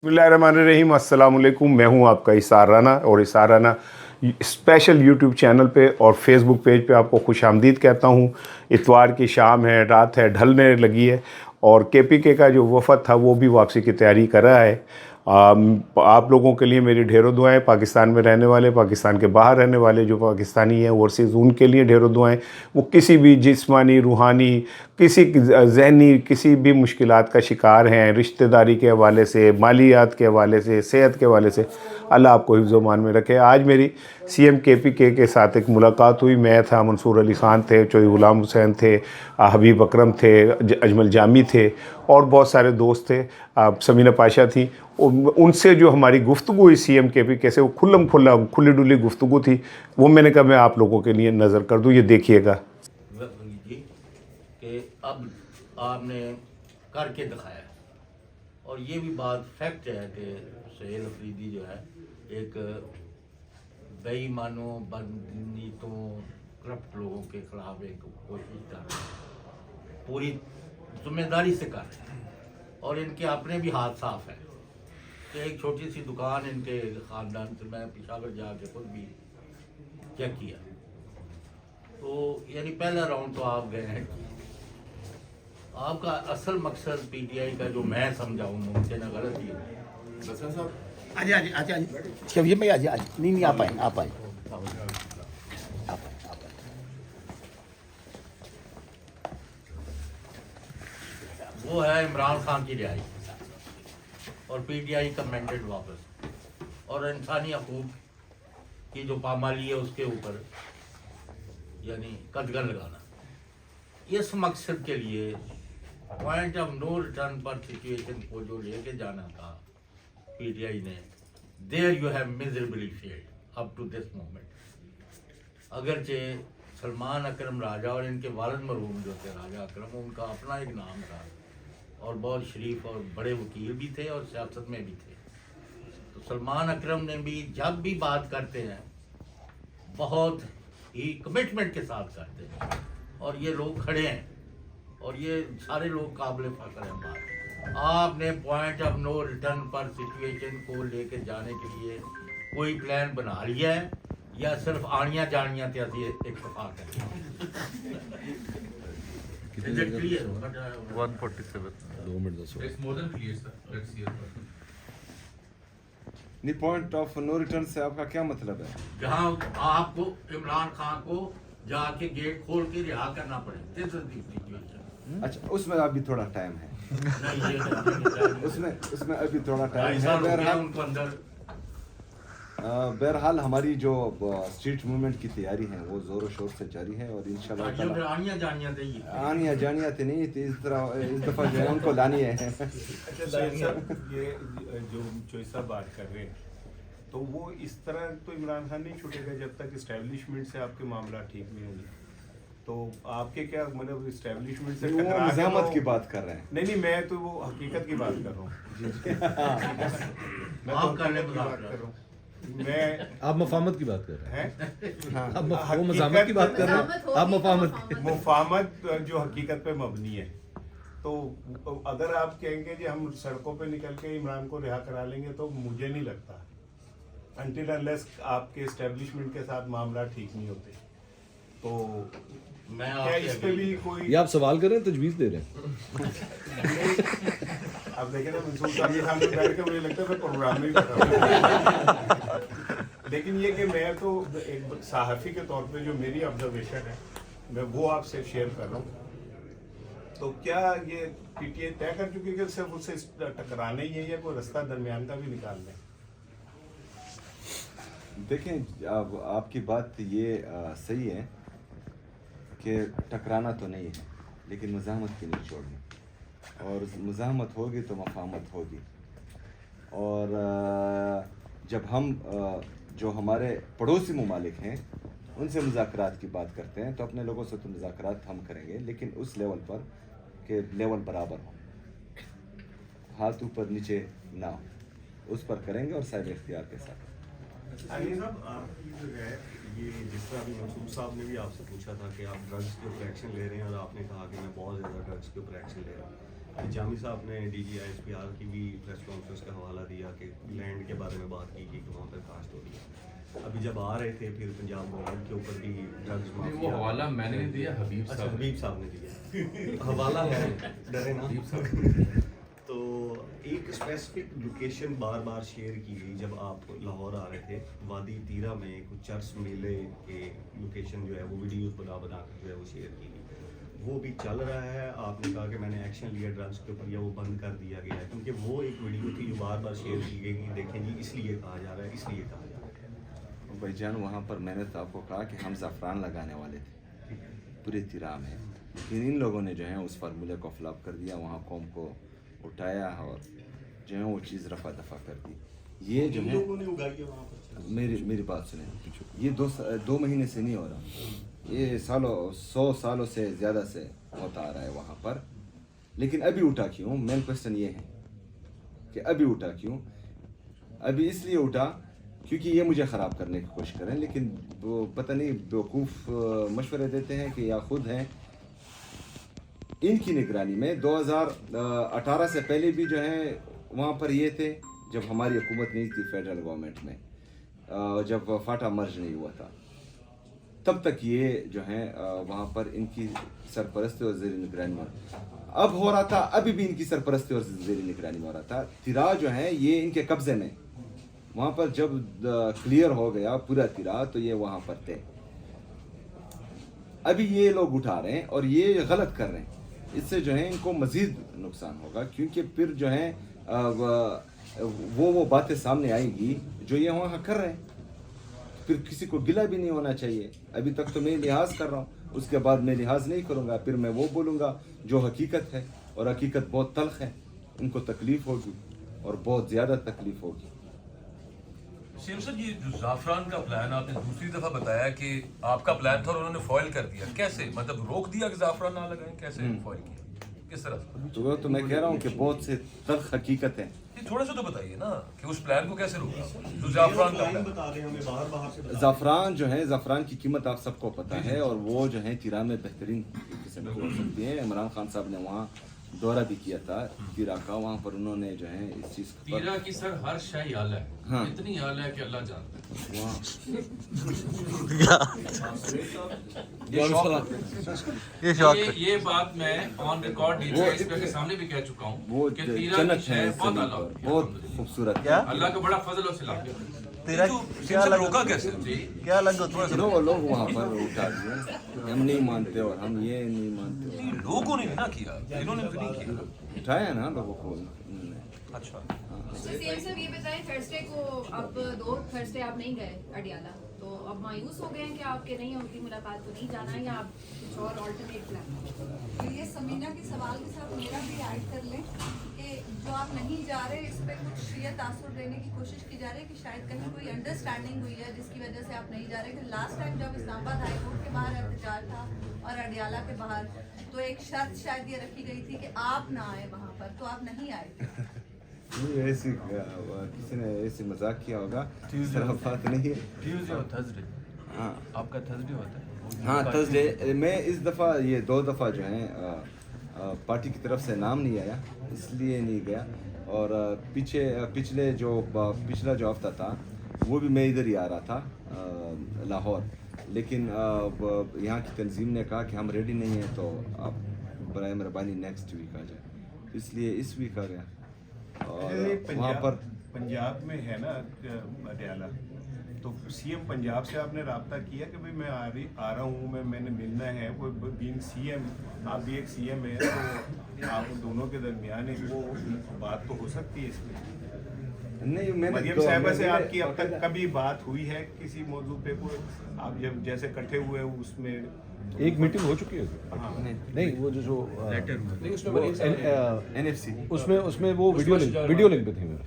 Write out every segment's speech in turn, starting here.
बिस्मिल्लाहिर्रहमानिर्रहीम, अस्सलाम वालेकुम। मैं हूं आपका इसार राना और इसार राना स्पेशल यूट्यूब चैनल पे और फेसबुक पेज पे आपको खुशामदीद कहता हूं। इतवार की शाम है, रात है, ढलने लगी है और केपीके का जो वफद था वो भी वापसी की तैयारी कर रहा है। आप लोगों के लिए मेरी ढेरों दुआएं, पाकिस्तान में रहने वाले, पाकिस्तान के बाहर रहने वाले जो पाकिस्तानी हैं ओवरसीज़, उनके लिए ढेरों दुआएं। वो किसी भी जिस्मानी, रूहानी, किसी ज़हनी किसी भी मुश्किलात का शिकार हैं, रिश्तेदारी के हवाले से, मालियात के हवाले से, सेहत के हवाले से, अल्लाह आपको हिफ्ज़-ओ-मान में रखे। आज मेरी सीएम केपीके के साथ एक मुलाकात हुई। मैं था, मंसूर अली ख़ान थे, चौधरी ग़ुलाम हुसैन थे, हबीब अकरम थे, अजमल जामी थे और बहुत सारे दोस्त थे, समीना पाशा थी। उनसे जो हमारी गुफ्तगू हुई सीएम केपीके से, वो खुली डुली गुफ्तगू थी। वो मैंने कहा मैं आप लोगों के लिए नज़र कर दूँ, ये देखिएगा। कि अब आपने करके दिखाया और ये भी बात फैक्ट है कि सुहेल अफरीदी जो है एक बेईमानों, बदनीतों, करप्ट लोगों के खिलाफ एक कोशिश कर रहे हैं, पूरी जिम्मेदारी से कर रहे हैं और इनके अपने भी हाथ साफ है कि एक छोटी सी दुकान इनके ख़ानदान से, मैं पेशावर जाके खुद भी चेक किया, तो यानी पहला राउंड तो आप गए हैं। आपका असल मकसद पीटीआई का जो मैं समझाऊँ मुमकिन है गलत ही है। आजे आजे आजे आजे कभी मैं आजे आजे नहीं आप आए वो है इमरान खान की रिहाई और पीटीआई का मैंडेट वापस और इंसानी हकूक की जो पामाली है उसके ऊपर यानी कदगन लगाना। इस मकसद के लिए पॉइंट ऑफ नो रिटर्न पर सिचुएशन को जो लेके जाना था पीटीआई ने, there you have miserably failed up to this moment. अगरचे सलमान अकरम राजा और इनके वालिद मरहूम जो थे राजा अकरम, उनका अपना एक नाम था और बहुत शरीफ और बड़े वकील भी थे और सियासत में भी थे, तो सलमान अकरम ने भी जब भी बात करते हैं बहुत ही कमिटमेंट के साथ करते हैं और ये लोग खड़े हैं और ये सारे लोग काबिल फख्र हैं। बात आपने पॉइंट ऑफ नो रिटर्न पर सिचुएशन को लेके जाने के लिए कोई प्लान बना लिया है या सिर्फ आनियाँ जानियाँ त्यासी इत्तेफाक है? 147 2 minute 10 It's more than clear, sir. Let's hear from you. नहीं, पॉइंट ऑफ नो रिटर्न से आपका क्या मतलब है? जहाँ आपको इमरान खान को जाके गेट खोल के रिहा करना पड़े, दिस इज द सिचुएशन। अच्छा, उसमें अभी थोड़ा टाइम है। नहीं, ये उसमें अभी थोड़ा टाइम है। बहरहाल हमारी जो स्ट्रीट मूवमेंट की तैयारी है वो जोरों शोर से जारी है और इंशाल्लाह ताला आनियाँ जानियाँ चाहिए, आनिया जानिया तो नहीं थी, इस दफ़ा जो है उनको लानी है। अच्छा साहब, ये जो चोइस साहब बात कर रहे हैं, तो वो इस तरह तो इमरान खान नहीं छूटेगा जब तक इस्टेब्लिशमेंट से आपके मामला ठीक नहीं होंगे। तो आपके क्या मतलब इस्टेब्लिशमेंट से वो मज़ामत की बात कर रहे हैं। नहीं, मैं तो वो हकीकत की बात कर रहा हूँ। मैं आप तो करने हकीकत की की बात कर रहा हूँ। मैं आप मफामत की बात कर रहे हैं, हैं आप वो मज़ामत की बात कर रहे हैं, आप मफामत की। मुफाहमत जो हकीकत पे मबनी है, तो अगर आप कहेंगे कि हम सड़कों पे निकल के इमरान को रिहा करा लेंगे, तो मुझे नहीं लगता अनटिल अनलेस आपके एस्टेब्लिशमेंट के साथ मामला ठीक नहीं होते। तो मैं क्या इस पे भी कोई ये आप सवाल कर रहे हैं, तजवीज़ दे रहे हैं? अब देखें ना, मंसूर साहब के सामने बैठ के मुझे लगता है फिर प्रोग्राम में ही कर रहा हूं। लेकिन ये कि मैं तो एक सहाफ़ी के तौर पे जो मेरी ऑब्जर्वेशन है मैं वो आपसे शेयर कर रहा हूँ। तो क्या ये पीटीआई तय कर चुकी है कि सिर्फ उससे टकराना ही है या कोई रास्ता दरमियान का भी निकालना है? देखें, अब आपकी बात ये सही है कि टकराना तो नहीं है, लेकिन मज़ामत की नहीं छोड़नी, और मज़ामत होगी तो मफाहमत होगी। और जब हम जो हमारे पड़ोसी ममालिक हैं उनसे मुज़ाकरात की बात करते हैं, तो अपने लोगों से तो मुज़ाकरात हम करेंगे, लेकिन उस लेवल पर कि लेवल बराबर हो, हाथ ऊपर नीचे ना हो, उस पर करेंगे और साहिब इख्तियार के साथ। अली साहब, आपकी जो है ये जिस तरह अभी मंसूर साहब ने भी आपसे पूछा था कि आप ड्रग्स के ऊपर एक्शन ले रहे हैं और आपने कहा कि मैं बहुत ज़्यादा ड्रग्स के ऊपर एक्शन ले रहा हूँ। जामी साहब ने DG ISPR की भी प्रेस कॉन्फ्रेंस का हवाला दिया किया कि लैंड के बारे में बात की कि वहाँ पर काश्त हो रही है। अभी जब आ रहे थे फिर पंजाब गवर्नमेंट के ऊपर भी ड्रग्स वो माफिया, हवाला मैंने नहीं दिया, हबीब अच्छा साहब हबीब साहब ने दिया हवाला है, डरे ना। तो एक स्पेसिफिक लोकेशन बार बार शेयर की गई जब आप लाहौर आ रहे थे, वादी तीरा में कुछ चर्च मेले के लोकेशन जो है वो वीडियोस बना कर जो है वो शेयर की गई, वो भी चल रहा है। आपने कहा कि मैंने एक्शन लिया ड्रग्स के ऊपर या वो बंद कर दिया गया है, क्योंकि वो एक वीडियो थी जो बार बार शेयर की गई कि देखें जी इसलिए कहा जा रहा है, इसलिए कहा जा रहा है। भाईजान वहाँ पर मैंने तो आपको कहा कि हम ज़ाफ़रान लगाने वाले थे पूरे तिरा में, लेकिन इन लोगों ने जो है उस फार्मूले को फ्लॉप कर दिया, वहाँ कौम को उठाया और जो है वो चीज़ रफा दफा कर दी। ये जो इन है लोगों ने उगाई है वहाँ पर। मेरी बात सुने, ये दो महीने से नहीं हो रहा, ये 100 सालों से ज़्यादा से होता आ रहा है वहाँ पर। लेकिन अभी उठा क्यों? मेन क्वेश्चन ये है कि अभी उठा क्यों? अभी इसलिए उठा क्योंकि ये मुझे ख़राब करने की कोशिश करें, लेकिन वो पता नहीं बेवकूफ़ मशवरे देते हैं कि या खुद हैं। इनकी निगरानी में 2018 से पहले भी जो है वहाँ पर ये थे, जब हमारी हुकूमत नहीं थी फेडरल गवर्नमेंट में, जब फाटा मर्ज नहीं हुआ था, तब तक ये जो है वहाँ पर इनकी सरपरस्ती और ज़ेर निगरानी में अब हो रहा था। अभी भी इनकी सरपरस्ती और ज़ेर निगरानी में हो रहा था। तिरा जो है ये इनके कब्ज़े में, वहाँ पर जब क्लियर हो गया पूरा तिरा तो ये वहाँ पर थे। अभी ये लोग उठा रहे हैं और ये गलत कर रहे हैं, इससे जो है इनको मज़ीद नुकसान होगा, क्योंकि फिर जो है वो बातें सामने आएंगी जो ये वहाँ कर रहे हैं, फिर किसी को गिला भी नहीं होना चाहिए। अभी तक तो मैं लिहाज कर रहा हूँ, उसके बाद मैं लिहाज नहीं करूँगा, फिर मैं वो बोलूँगा जो हकीकत है, और हकीकत बहुत तल्ख है। इनको तकलीफ़ होगी और बहुत ज़्यादा तकलीफ़ होगी। सीएम साहब, ये जो ज़ाफ़रान का प्लान आपने दूसरी दफ़ा बताया कि आपका प्लान था और उन्होंने फॉइल कर दिया, कैसे? मतलब रोक दिया कि ज़ाफ़रान ना लगाएं, कैसे फॉइल किया, किस तरह से? तो वो तो मैं कह रहा हूँ कि बहुत से तल्ख हकीकत है। ये थोड़ा सा तो बताइए ना कि उस प्लान को कैसे रोका, जो ज़ाफ़रान का प्लान। बता दें हमें, बाहर से बता ज़ाफ़रान जो है, ज़ाफ़रान की कीमत आप सबको पता है, और वो जो है तिरा में बेहतरीन किस्म की हो सकती है। इमरान खान साहब ने वहाँ दौरा भी किया था तिरा का, वहाँ पर उन्होंने जो है इस चीज़ तीरा की सर हर शय आला है, हाँ। इतनी आला है कि अल्लाह जानता है। वहाँ ये बात मैं ऑन रिकॉर्ड डीजीपी के सामने भी कह चुका हूँ वो कि तीरा जन्नत की है शय इस बहुत ज़मीन आला पर, है। बहुत खूबसूरत है। अल्लाह का बड़ा फजल और सिला तेरा क्या रोका कैसे? क्या अलग थोड़ा सा लोग वहाँ पर उठा दिए, हम नहीं मानते और हम ये नहीं मानते। लोगों ने ना किया, इन्होंने भी नहीं किया। उठाया ना लोगों को उन्होंने। अच्छा, सीएम साहब ये बताएं, थर्सडे को अब 2 थर्सडे आप नहीं गए अडियाला, तो अब मायूस हो गए हैं कि आपके नहीं उनकी मुलाकात को नहीं जाना है, या आप कुछ और ऑल्टरनेट प्लान? तो ये समीना के सवाल के साथ मेरा भी ऐड कर लें कि जो आप नहीं जा रहे इस पर कुछ ये तासुर देने की कोशिश की जा रही है कि शायद कहीं कोई अंडरस्टैंडिंग हुई है जिसकी वजह से आप नहीं जा रहे। कि लास्ट टाइम जब इस्लामाबाद हाई कोर्ट के बाहर एहतजाज था और अडियाला के बाहर, तो एक शर्त शायद ये रखी गई थी कि आप ना आए वहाँ पर, तो आप नहीं आए। ये ऐसी किसी ने ऐसी मजाक किया होगा, इस तरह बात नहीं है। ट्यूसडे और थर्सडे, हाँ आपका थर्सडे होता है? हाँ थर्सडे। मैं इस दफ़ा ये 2 दफ़ा जो है पार्टी की तरफ से नाम नहीं आया, इसलिए नहीं गया। और पिछला जो हफ्ता था वो भी मैं इधर ही आ रहा था लाहौर, लेकिन यहाँ की तंजीम ने कहा कि हम रेडी नहीं हैं, तो आप बराए मेहरबानी नेक्स्ट वीक आ जाए, इसलिए इस वीक आ गया। और वहाँ पर पंजाब में है ना अडियाला, तो सीएम पंजाब से आपने राब्ता किया कि भाई मैं आ रहा हूँ, मैंने मिलना है? वो बीइंग सीएम, आप भी एक सीएम है, तो आप दोनों के दरमियान एक वो बात तो हो सकती है इसमें। नहीं, मैंने मरियम साहिबा से आपकी अब तक कभी बात हुई है किसी मौजू पे? कोई आप जब जैसे इकट्ठे हुए उसमें एक मीटिंग हो चुकी है। हाँ, नहीं, वो जो नहीं, उसमें एनएफसी उसमें वो वीडियो लिंक पे थी मेरे।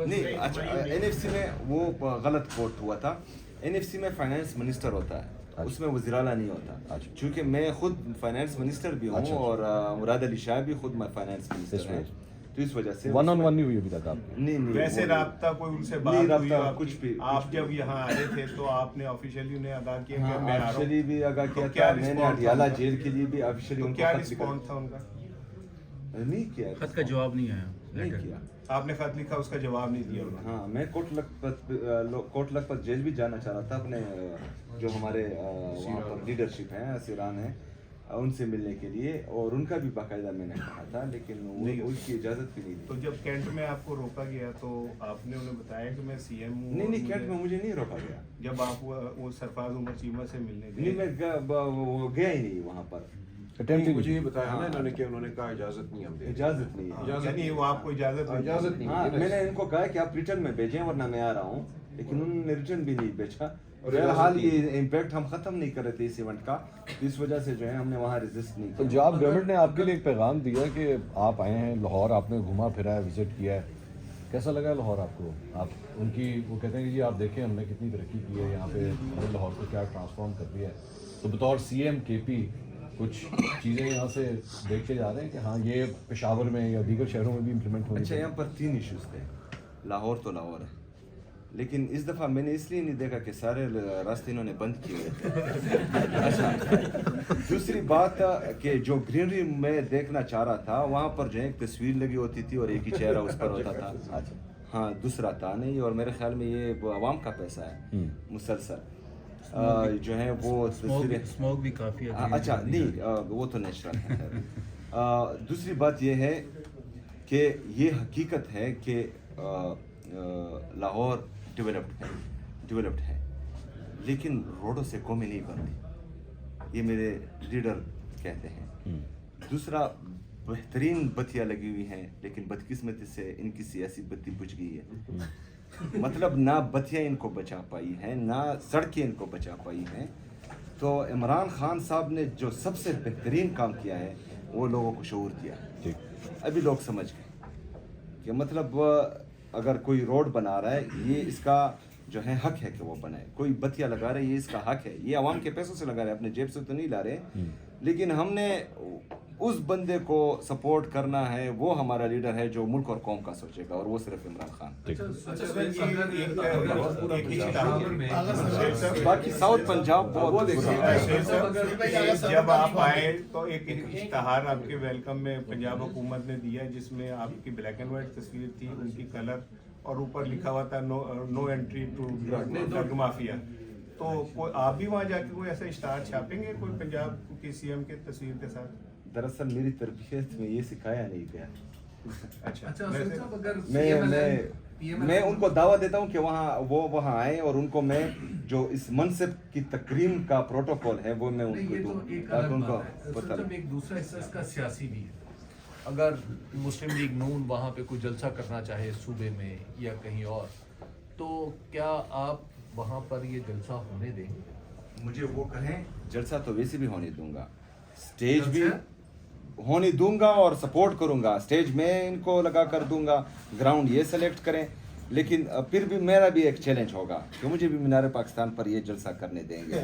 नहीं, अच्छा एनएफसी में वो गलत कोट हुआ था। एनएफसी में फाइनेंस मिनिस्टर होता है, उसमें वज़ीर-ए-आला नहीं होता। चूँकि मैं खुद फाइनेंस मिनिस्टर भी हूँ और मुराद अली शाह भी खुद फाइनेंस मिनिस्टर है, तो इस वजह से 1-on-1 नहीं हुई अभी तक आपकी? नहीं वैसे वो- राब्ता कोई उनसे नहीं, बात हुई राब्ता हो आपकी? कुछ भी आप जब यहाँ आ रहे थे तो आपने ऑफिशियली उन्हें आगाह किया कि हाँ, मैं आ रहा हूँ? ऑफिशियली भी आगाह तो किया क्या था मैंने। रिस्पॉन्स अडियाला था? जेल के लिए भी ऑफिशियली तो उनको क्या खत लिखा। रिस्पॉन्स था उनका? नहीं किया, खत का जवाब नहीं आया, नहीं किया। आपने खत लिखा, उसका जवाब नहीं दिया उन्होंने। हाँ, मैं कोट लखपत जेल भी जाना चाह रहा था अपने जो हमारे वहाँ पर लीडरशिप हैं, सिरान हैं, उनसे मिलने के लिए, और उनका भी बाकायदा मैंने कहा था, लेकिन उसकी इजाज़त भी नहीं दी। तो जब कैंट में आपको रोका गया तो आपने उन्हें बताया कि मैं सीएम हूँ? नहीं, कैंट में मुझे नहीं रोका गया। जब आप वो सरफराज उमर चीमा से मिलने गए? नहीं, मैं गया ही नहीं वहाँ पर। मुझे ये बताया ना इन्होंने कि उन्होंने कहा इजाजत नहीं, हम इजाज़त नहीं है। यानी वो आपको इजाज़त इजाजत हाँ, नहीं। मैंने इनको कहा कि आप रिटर्न में भेजें वरना मैं आ रहा हूँ, लेकिन उन्होंने रिटर्न भी नहीं भेजा। और बहरहाल ये इम्पैक्ट हम ख़त्म नहीं कर रहे थे इस इवेंट का, इस वजह से जो है हमने वहाँ रेजिस्ट नहीं किया। पंजाब गवर्नमेंट ने आपके लिए एक पैगाम दिया कि आप आए हैं लाहौर, आपने घुमा फिरा है, विजिट किया है, कैसा लगा लाहौर आपको? आप उनकी वो कहते हैं कि जी आप देखें हमने कितनी तरक्की की है यहाँ पे, हमने लाहौर को क्या ट्रांसफॉर्म कर दिया है। तो बतौर CM KP कुछ चीज़ें यहाँ से देख के जा रहे हैं कि हाँ ये पेशावर में या दीगर शहरों में भी इम्प्लीमेंट होनी अच्छा, यहाँ पर 3 इश्यूज थे। लाहौर तो लाहौर है, लेकिन इस दफ़ा मैंने इसलिए नहीं देखा कि सारे रास्ते इन्होंने बंद किए हुए थे। अच्छा, दूसरी बात कि जो ग्रीनरी में देखना चाह रहा था वहाँ पर जो है एक तस्वीर लगी होती थी और एक ही चेहरा उस पर होता था। हाँ, दूसरा था नहीं, और मेरे ख्याल में ये आवाम का पैसा है मुसलसल जो है वो तस्वीरें। स्मोक भी काफ़ी अच्छा नहीं, वो तो नेचुरल है। दूसरी बात ये है कि ये हकीकत है कि लाहौर डेवलप्ड है, लेकिन रोडों से कौमें नहीं बनती, ये मेरे लीडर कहते हैं। दूसरा, बेहतरीन बत्तियाँ लगी हुई हैं, लेकिन बदकिस्मती से इनकी सियासी बत्ती बुझ गई है। मतलब ना बत्तियाँ इनको बचा पाई हैं, ना सड़कें इनको बचा पाई हैं। तो इमरान खान साहब ने जो सबसे बेहतरीन काम किया है वो लोगों को शऊर दिया है। अभी लोग समझ गए कि मतलब अगर कोई रोड बना रहा है ये इसका जो है हक है कि वो बनाए, कोई बत्तियाँ लगा रहे हैं ये इसका हक है, ये आवाम के पैसों से लगा रहे हैं, अपने जेब से तो नहीं ला रहे। लेकिन हमने उस बंदे को सपोर्ट करना है, वो हमारा लीडर है जो मुल्क और कौम का सोचेगा, और वो सिर्फ इमरान खान। बाकी साउथ पंजाब बहुत जब आप आए तो एक इश्तहार आपके वेलकम में पंजाब हुकूमत ने दिया जिसमें आपकी ब्लैक एंड वाइट तस्वीर थी, उनकी कलर, और ऊपर लिखा हुआ था no entry to drug mafia. तो आप भी वहाँ जाके कोई ऐसा इश्तहार छापेंगे कोई पंजाब की CM के तस्वीर के साथ? दरअसल मेरी तरबियत में ये सिखाया नहीं गया। अच्छा, मैं उनको दावा देता हूँ कि वो वहाँ आए और उनको मैं जो इस मनसब की तकरीम का प्रोटोकॉल है वो मैं उनको दूँ ताकि उनको पता लगे। एक दूसरा हिस्सा इसका सियासी भी है। अगर मुस्लिम लीग नून वहाँ पे कोई जलसा करना चाहे सूबे में या कहीं और, तो क्या आप वहाँ पर ये जलसा होने देंगे? मुझे वो कहें, जलसा तो वैसे भी होने दूंगा, स्टेज भी होने दूंगा और सपोर्ट करूंगा, स्टेज में इनको लगा कर दूंगा, ग्राउंड ये सेलेक्ट करें। लेकिन फिर भी मेरा भी एक चैलेंज होगा कि मुझे भी मीनार पाकिस्तान पर ये जलसा करने देंगे।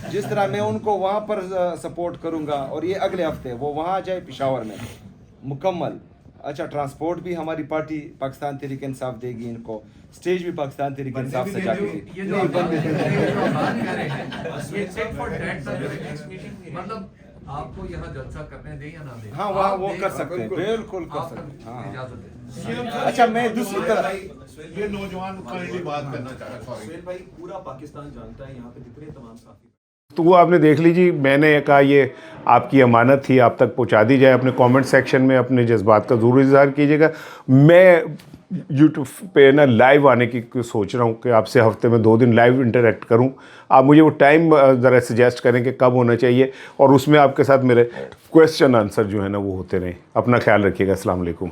जिस तरह मैं उनको वहाँ पर सपोर्ट करूंगा और ये अगले हफ्ते वो वहाँ जाए पेशावर में मुकम्मल। अच्छा, ट्रांसपोर्ट भी हमारी पार्टी पाकिस्तान तहरीक इंसाफ देगी इनको, स्टेज भी पाकिस्तान तहरीक इंसाफ से जाएगी। मतलब आपको यहाँ जलसा करने दें या ना दें? हाँ, वहाँ वो कर सकते हैं, बिल्कुल कर सकते हैं। हाँ। अच्छा, मैं दूसरी तरफ ये नौजवान बात करना चाह रहा हूँ। सुहेल भाई, पूरा पाकिस्तान जानता है यहाँ पे जितने तमाम साथी, तो वो आपने देख लीजिए, मैंने कहा ये आपकी अमानत थी, आप तक पहुंचा दी जाए। अपने कमेंट सेक्शन में अपने जज्बात का ज़रूर इजहार कीजिएगा। मैं यूट्यूब पे ना लाइव आने की सोच रहा हूँ कि आपसे हफ्ते में 2 दिन लाइव इंटरेक्ट करूँ। आप मुझे वो टाइम ज़रा सजेस्ट करें कि कब होना चाहिए, और उसमें आपके साथ मेरे क्वेश्चन आंसर जो है ना वो होते रहें। अपना ख्याल रखिएगा। अस्सलाम वालेकुम।